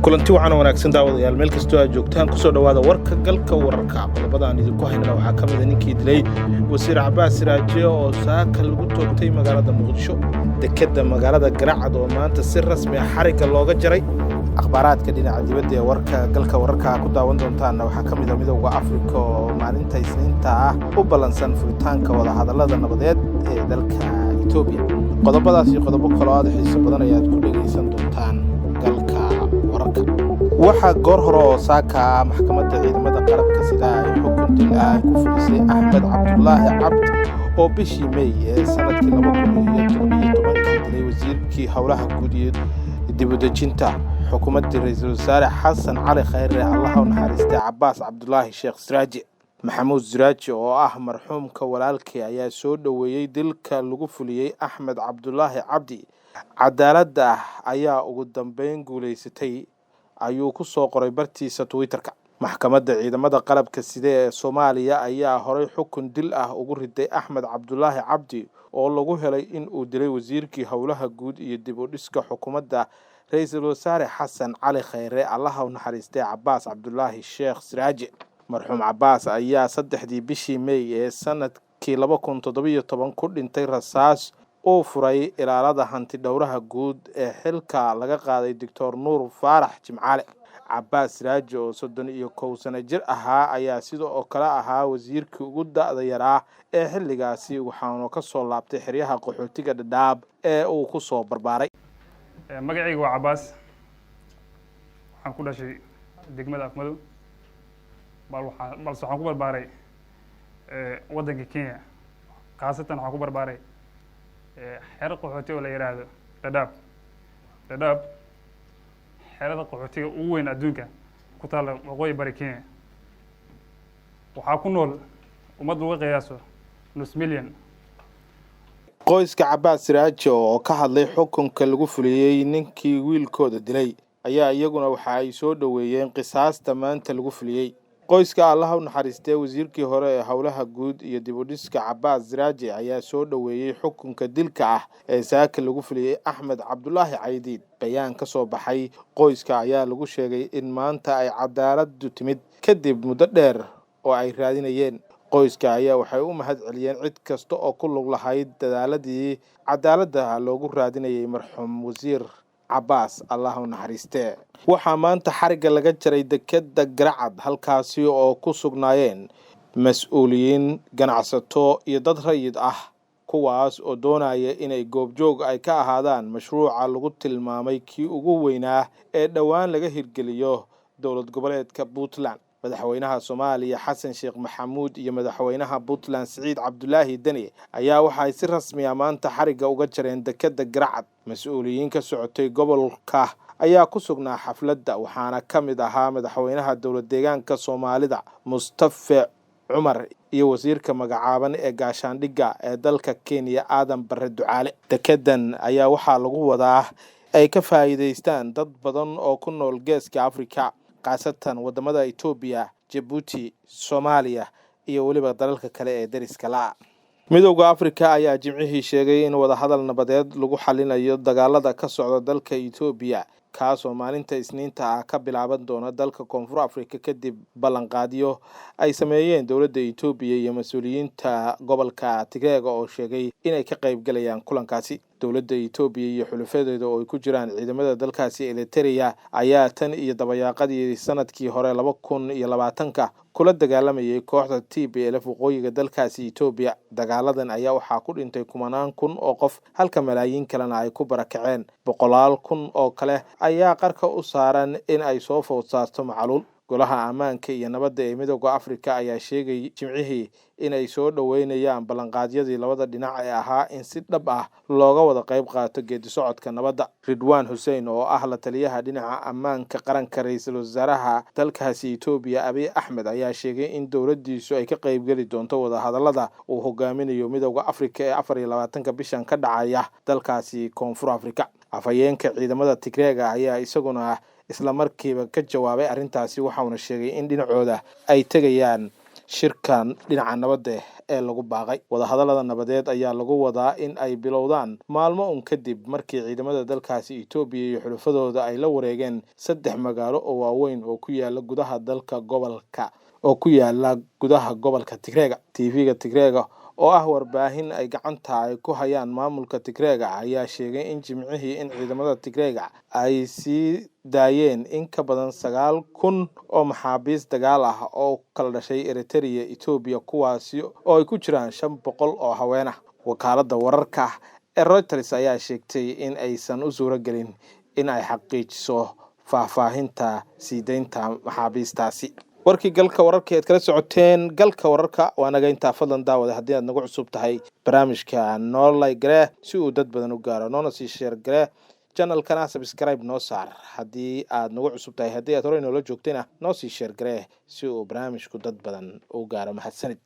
kulanti wacan wanaagsan daawadayaal meel kastoo aad joogtaan kusoo dhawaada warka galka wararka qodobada aan idinku haynana waxaa ka mid a ninkii dilay wasiir Cabaas Siraaje oo saaka lagu toogtay magaalada Muqdisho dekedda magaalada Garacad oo maanta si rasmi ah xariga looga jaray akhbaaraadka dhinaca dibadda ee warka galka wararka ku daawan doontaan waxaa ka mid ah midowga Afrika oo maalinta Isniinta ah u balansan furitaanka wada hadallada nabadeed ee dalka Itoobiya qodobadaas iyo qodobo kale oo aad xiiso badan ayaad ku dhageysan doontaan galka wararka waxaa goor hore oo saaka maxkamadda ciidamada qalabka sida ay xukun dil ah ku fulisay Axmed Cabdullaahi Cabdi oo bishii May ee sanadkii 2017 dilay wasiirkii howlaha guud iyo dib u dejinta xukuumadda ra'iisul wasaare Xasan Cali Khayre Allah u naxariistay Cabaas Cabdullaahi Sheekh Siraaje maxamuud Siraaje oo ah marxuumka walaalkii ayaa soo dhaweeyay dilka lagu fuliyay Axmed Cabdullaahi Cabdi cadaaladda ayaa ugu dambeyn guuleysatay ayuu ku soo qoray bartiisa Twitterka maxkamadda ciidamada qalabka sida ee Soomaaliya ayaa horay xukun dil ah ugu riday Axmed Cabdullaahi Cabdi oo lagu helay in uu dilay wasiirkii howlaha guud iyo dib u dhiska xukuumadda ra'iisul wasaare Xasan Cali Khayre Allah u naxariistay Cabaas Cabdullaahi Sheekh Siraaje marxuum Cabaas ayaa 3 bishii May ee sanadkii 2017 ku dhintay rasaas oo furay ilaalada hanti dhowraha guud ee xilka laga qaaday Dr. Nuur Faarax Jimcaale Cabaas Siraaje oo 31 sano jir ahaa ayaa sidoo kale ahaa wasiirkii ugu da'da yaraa ee xilligaasi waxaana ka soo laabtay xeryaha qaxootiga Dadaab ee uu ku soo barbaaray magacaygu waa Cabaas waxaan ku dhashay degmada Afmadow balse waxaan ku barbaaray waddanka Kenya khaasatan waxaan ku barbaaray xero qaxooti oo la yiraahdo Dadaab xerada qaxootiga ugu weyn adduunka ku taal waqooyi bari Kenya waxaa ku nool ummad lagu qiyaaso nus milyan qoyska Cabaas Siraaje oo ka hadlay xukunka lagu fuliyay ninkii wiilkooda dilay ayaa iyaguna waxa ay soo dhaweeyeen qisaasta maanta lagu fuliyay qoyska Allah u naxariistay wasiirkii hore ee howlaha guud iyo dib u dhiska Cabaas Siraaje ayaa soo dhaweeyay xukunka dilka ah ee saaka lagu fuliyay Axmed Cabdullaahi Cabdi bayaan ka soo baxay qoyska ayaa lagu sheegay in maanta ay cadaaladdu timid kadib muddo dheer oo ay raadinayeen qoyska ayaa waxay u mahad celiyeen cid kasta oo ku lug lahayd dadaaladii cadaaladda loogu raadinayay marxuum wasiir Cabaas Allah u naxariistay waxaa maanta xariga laga jaray dekedda Garacad halkaasi oo ku sugnaayeen mas'uuliyiin ganacsato iyo dad rayid ah kuwaas oo doonaya inay goobjoog ay ka ahaadaan mashruuca lagu tilmaamay kii ugu weynaa ee dhawaan laga hirgeliyo dowlad goboleedka Puntland madaxweynaha Soomaaliya Xasan Sheekh Maxamuud iyo madaxweynaha Puntland Siciid Cabdullaahi Dani ayaa waxay si rasmi ah maanta xariga uga jareen dekedda Garacad mas'uuliyiin ka socotay gobolka ayaa ku sugnaa xafladda waxaana ka mid ahaa madaxweynaha dowlad deegaanka Soomaalida Mustafa Cumar iyo wasiirka magacaaban ee gaashaandhigga ee dalka Kenya Aadan Barre Ducaale dekeddan ayaa waxaa lagu wadaa ay ka faa'iideystaan dad badan oo ku nool geeska Afrika qaasatan wadamada Itoobiya, Djibouti, Soomaaliya iyo waliba dalalka kale ee dariska la midowga Afrika ayaa jimcihii sheegay in wada hadal nabadeed lagu xalinayo dagaalada ka socda dalka Itoobiya kaas oo maalinta Isniinta ah ka bilaaban doona dalka Koonfur Afrika kadib ballanqaadyo ay sameeyeen dowladda Itoobiya iyo mas'uuliyiinta gobolka Tigreega oo sheegay inay ka qayb galayaan kulankaasi dowladda Itoobiya iyo xulafadooda oo ay ku jiraan ciidamada dalkaasi Eritrea ayaa tan iyo dabayaaqadii sanadkii hore 2020 kula dagaalamayay kooxda TPLF waqooyiga dalkaasi Itoobiya dagaaladan ayaa waxaa ku dhintay 10,000 oo qof halka malaayiin kalena ay ku barakaceen 100,000 oo kale ayaa qarka u saaran in ay soo food saarto macaluul golaha ammaanka iyo nabadda ee midowga Afrika ayaa sheegay jimcihii in ay soo dhaweynayaan ballanqaadyadii labada dhinac ee ahaa in si dhab ah looga wada qayb qaato geedi socodka nabadda Ridwan Hussein oo ah la taliyaha dhinaca ammaanka qaranka ra'iisul wasaaraha dalkaasi Itoobiya Abiy Ahmed ayaa sheegay in dowladdiisu ay ka qayb gali doonto wada hadallada uu hogaaminayo midowga Afrika ee 24 bishan ka dhacaya dalkaasi Koonfur Afrika afhayeenka ciidamada Tigreega ayaa isaguna isla markiiba ka jawaabay arintaasi waxaana sheegay in dhinacooda ay tagayaan shirkan dhinaca nabadda ee lagu baaqay. Wadahadallada nabadeed ayaa lagu wadaa in ay bilowdaan maalmo kadib markii ciidamada dalkaasi Itoobiya iyo xulafadooda ay la wareegeen 3 magaalo oo waaweyn oo ku yaala gudaha gobolka Tigreega. TV-ga Tigreega oo ah warbaahin ay gacanta ay ku hayaan maamulka Tigreega ayaa sheegay in jimcihii in ciidamada Tigreega ay sii daayeen in ka badan 9,000 oo maxaabiis dagaal ah oo kala dhashay Eritrea Itoobiya, kuwaasi oo ay ku jiraan 500 oo haween ah. Wakaaladda wararka ee Reuters ayaa sheegtay in aysan u suuragelin in ay xaqiijiso faahfaahinta sii deynta maxaabiistaasi. warkii galka wararka aad kala socoteen galka wararka waa naga intaa. fadlan daawada haddii aad nagu cusub tahay barnaamijka noo like garee si uu dad badan u gaaro, noona sii share garee, channelkana subscribe noo saar haddii aad nagu cusub tahay. haddii aad horey noola joogtayna noo sii share garee si uu barnaamijku dad badan u gaaro. mahadsanid.